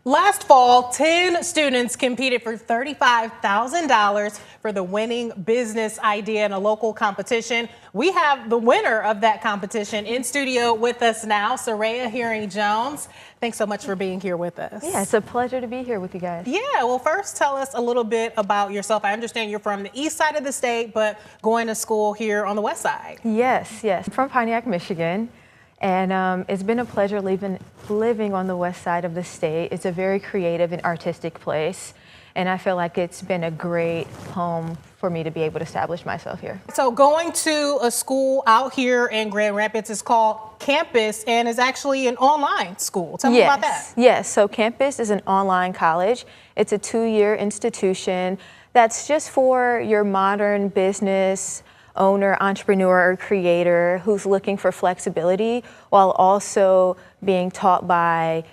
Last fall, 10 students competed for $35,000 for the winning business idea in a local competition. We have the winner of that competition in studio with us now, Soraya Herring-Jones. Thanks so much for being here with us. Yeah, it's a pleasure to be here with you guys. Yeah, well, first tell us a little bit about yourself. I understand you're from the east side of the state, but going to school here on the west side. Yes. I'm from Pontiac, Michigan. And it's been a pleasure living on the west side of the state. It's a very creative and artistic place. And I feel like it's been a great home for me to be able to establish myself here. So going to a school out here in Grand Rapids is called Campus and is actually an online school. Tell me about that. Yes, so Campus is an online college. It's a 2-year institution that's just for your modern business owner, entrepreneur, or creator who's looking for flexibility while also being taught by,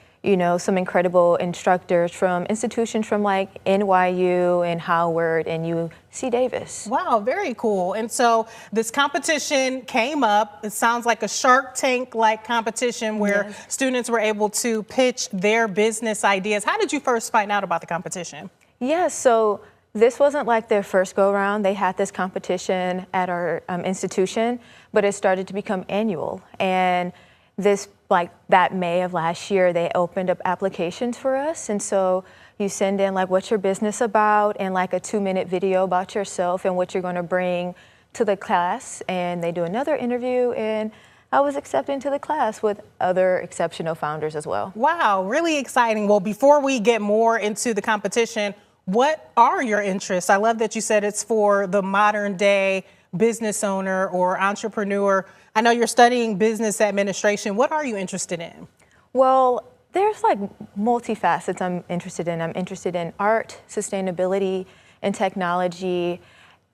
some incredible instructors from institutions from like NYU and Howard and UC Davis. Wow, very cool. And so this competition came up. It sounds like a Shark Tank-like competition where students were able to pitch their business ideas. How did you first find out about the competition? So this wasn't like their first go around. They had this competition at our institution, but it started to become annual. And that May of last year, they opened up applications for us. And so you send in what's your business about and a 2-minute video about yourself and what you're going to bring to the class. And they do another interview, and I was accepted into the class with other exceptional founders as well. Wow, really exciting. Well, before we get more into the competition, what are your interests? I love that you said it's for the modern day business owner or entrepreneur. I know you're studying business administration. What are you interested in? Well, there's multifacets I'm interested in. I'm interested in art, sustainability, and technology,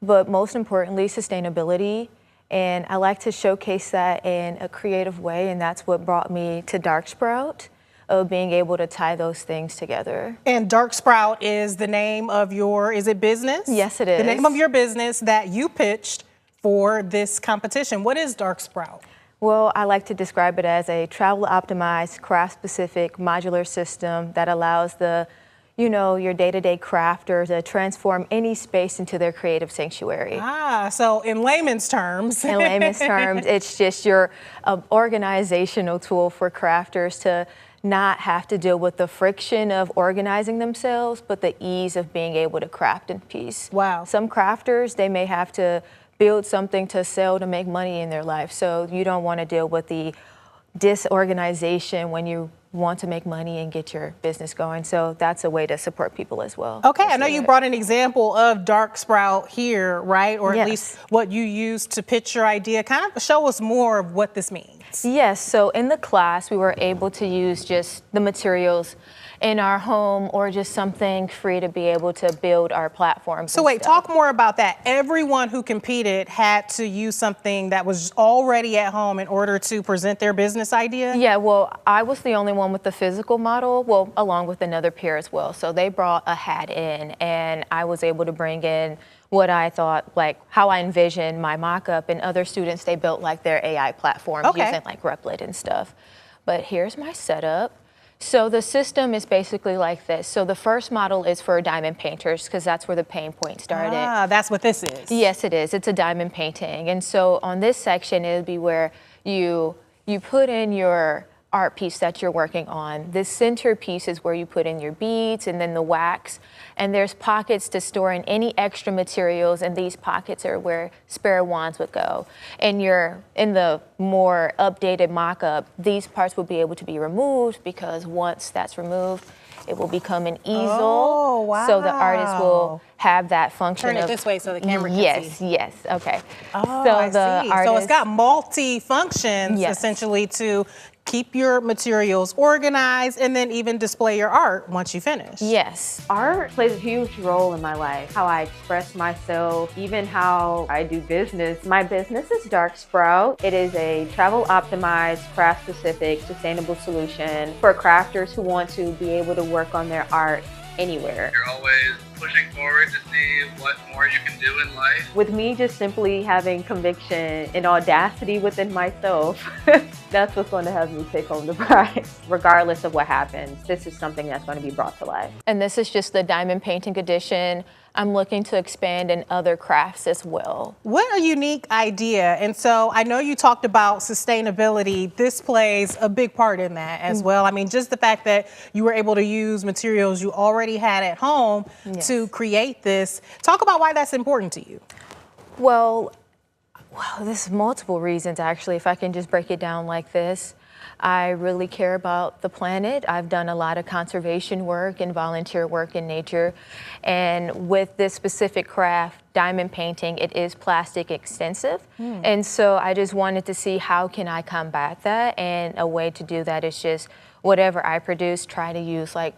but most importantly, sustainability. And I like to showcase that in a creative way, and that's what brought me to Darksprout, of being able to tie those things together. And Darksprout is the name of your, is it business? Yes, it is. The name of your business that you pitched for this competition. What is Darksprout? Well, I like to describe it as a travel-optimized, craft-specific modular system that allows your day-to-day crafter to transform any space into their creative sanctuary. So in layman's terms. In layman's terms, it's just your organizational tool for crafters to not have to deal with the friction of organizing themselves, but the ease of being able to craft in peace. Wow. Some crafters, they may have to build something to sell to make money in their life. So you don't want to deal with the disorganization when you want to make money and get your business going. So that's a way to support people as well. Okay, I know you brought an example of Darksprout here, right? Or at Yes. least what you used to pitch your idea. Kind of show us more of what this means. Yes, so in the class, we were able to use just the materials in our home or just something free to be able to build our platforms. So wait, talk more about that. Everyone who competed had to use something that was already at home in order to present their business idea? Yeah, well, I was the only one with the physical model, well, along with another peer as well. So they brought a hat in, and I was able to bring in what I thought, how I envisioned my mock-up, and other students, they built their AI platforms using Replit and stuff. But here's my setup. So the system is basically like this. So the first model is for diamond painters because that's where the pain point started. That's what this is. Yes, it is. It's a diamond painting. And so on this section, it would be where you put in your art piece that you're working on. This center piece is where you put in your beads and then the wax. And there's pockets to store in any extra materials, and these pockets are where spare wands would go. And in the more updated mock-up, these parts will be able to be removed because once that's removed, it will become an easel. Oh, wow. So the artist will have that function. Turn it this way so the camera can see. Yes, okay. Oh, so I the see. artist, So it's got multi-functions, essentially, to keep your materials organized and then even display your art once you finish. Yes. Art plays a huge role in my life, how I express myself, even how I do business. My business is Darksprout. It is a travel-optimized, craft-specific, sustainable solution for crafters who want to be able to work on their art anywhere. You're always pushing forward to see what more you can do in life. With me just simply having conviction and audacity within myself, that's what's going to have me take home the prize. Regardless of what happens, this is something that's going to be brought to life. And this is just the diamond painting edition. I'm looking to expand in other crafts as well. What a unique idea. And so I know you talked about sustainability. This plays a big part in that as well. I mean, just the fact that you were able to use materials you already had at home to create this. Talk about why that's important to you. Well, there's multiple reasons actually, if I can just break it down like this. I really care about the planet. I've done a lot of conservation work and volunteer work in nature. And with this specific craft, diamond painting, it is plastic extensive. And so I just wanted to see how can I combat that. And a way to do that is just whatever I produce, try to use like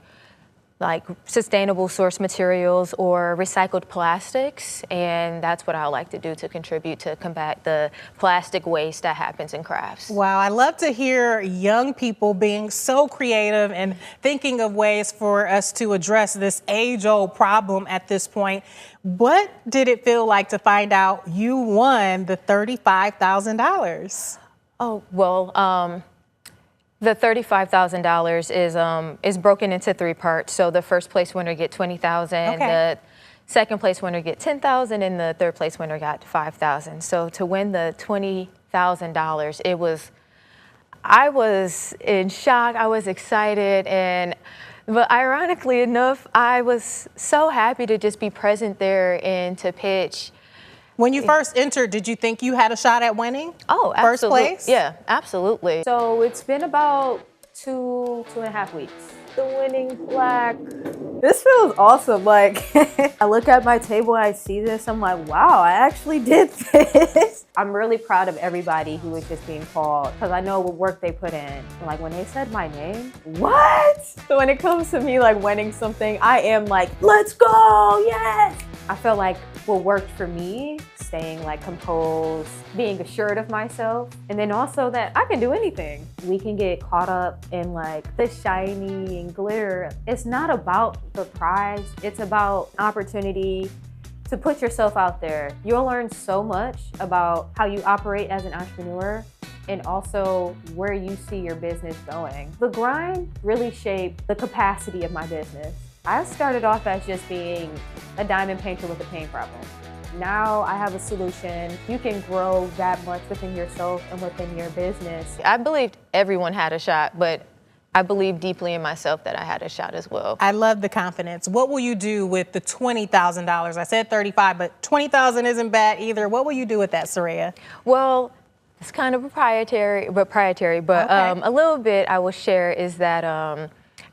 sustainable source materials or recycled plastics, and that's what I like to do to contribute to combat the plastic waste that happens in crafts. Wow, I love to hear young people being so creative and thinking of ways for us to address this age-old problem at this point. What did it feel like to find out you won the $35,000? Oh, well, the $35,000 is broken into 3 parts. So the first place winner get $20,000, the second place winner get $10,000, and the third place winner got $5,000. So to win the $20,000, I was in shock. I was excited, but ironically enough, I was so happy to just be present there and to pitch. When you first entered, did you think you had a shot at winning? Oh, first absolutely. place? Yeah, absolutely. So it's been about 2.5 weeks. The winning plaque. This feels awesome. Like, I look at my table, I see this, I'm like, wow, I actually did this. I'm really proud of everybody who was just being called, because I know what work they put in. And like when they said my name, what? So when it comes to me like winning something, I am like, let's go, yes! I feel like what worked for me, staying like composed, being assured of myself, and then also that I can do anything. We can get caught up in like the shiny and glitter. It's not about the prize, it's about opportunity to put yourself out there. You'll learn so much about how you operate as an entrepreneur and also where you see your business going. The grind really shaped the capacity of my business. I started off as just being a diamond painter with a paint problem. Now I have a solution. You can grow that much within yourself and within your business. I believed everyone had a shot, but I believe deeply in myself that I had a shot as well. I love the confidence. What will you do with the $20,000? I said 35, but 20,000 isn't bad either. What will you do with that, Soraya? Well, it's kind of proprietary, but a little bit I will share is that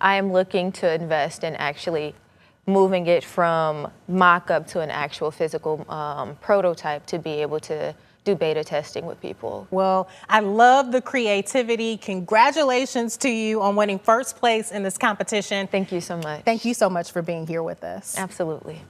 I am looking to invest in actually moving it from mock-up to an actual physical prototype to be able to do beta testing with people. Well, I love the creativity. Congratulations to you on winning first place in this competition. Thank you so much. Thank you so much for being here with us. Absolutely.